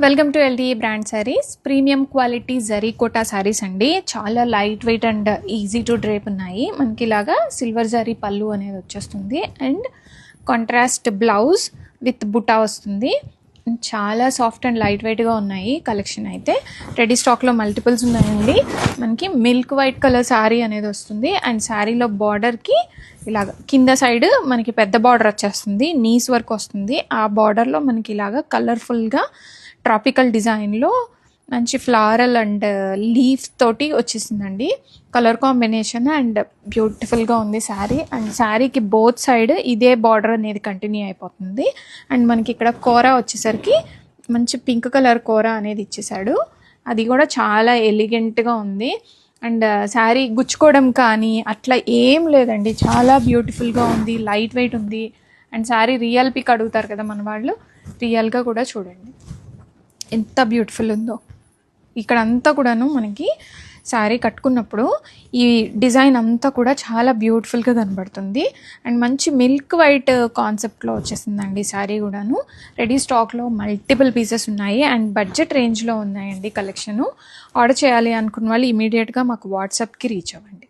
Welcome to LTE brand saris. Premium quality zari Kota saris అండి. చాలా light weight and easy to drape ఉన్నాయి. మనకి ఇలాగా సిల్వర్ జరీ పళ్ళు అనేది వచ్చేస్తుంది and contrast blouse with buta వస్తుంది. చాలా సాఫ్ట్ అండ్ లైట్ వెయిట్గా ఉన్నాయి. కలెక్షన్ అయితే రెడీ స్టాక్లో మల్టిపుల్స్ ఉన్నాయండి. మనకి మిల్క్ వైట్ కలర్ శారీ అనేది వస్తుంది అండ్ శారీలో బార్డర్కి ఇలాగ కింద సైడ్ మనకి పెద్ద బార్డర్ వచ్చేస్తుంది, నీస్ వర్క్ వస్తుంది. ఆ బార్డర్లో మనకి ఇలాగ కలర్ఫుల్గా ట్రాపికల్ డిజైన్లో మంచి ఫ్లారల్ అండ్ లీఫ్ తోటి వచ్చేసిందండి. కలర్ కాంబినేషన్ అండ్ బ్యూటిఫుల్గా ఉంది శారీ. అండ్ శారీకి బోత్ సైడ్ ఇదే బార్డర్ అనేది కంటిన్యూ అయిపోతుంది. అండ్ మనకి ఇక్కడ కూర వచ్చేసరికి మంచి పింక్ కలర్ కూర అనేది ఇచ్చేసాడు. అది కూడా చాలా ఎలిగెంట్గా ఉంది. అండ్ శారీ గుచ్చుకోవడం కానీ అట్లా ఏం లేదండి, చాలా బ్యూటిఫుల్గా ఉంది, లైట్ వెయిట్ ఉంది. అండ్ శారీ రియల్ పిక్ అడుగుతారు కదా మన వాళ్ళు, రియల్గా కూడా చూడండి ఎంత బ్యూటిఫుల్ ఉందో. ఇక్కడ అంతా కూడాను మనకి శారీ కట్టుకున్నప్పుడు ఈ డిజైన్ అంతా కూడా చాలా బ్యూటిఫుల్గా కనబడుతుంది. అండ్ మంచి మిల్క్ వైట్ కాన్సెప్ట్లో వచ్చేసిందండి శారీ కూడాను. రెడీ స్టాక్లో మల్టిపుల్ పీసెస్ ఉన్నాయి అండ్ బడ్జెట్ రేంజ్లో ఉన్నాయండి కలెక్షను. ఆర్డర్ చేయాలి అనుకున్న వాళ్ళు ఇమీడియట్గా మాకు వాట్సాప్కి రీచ్ అవ్వండి.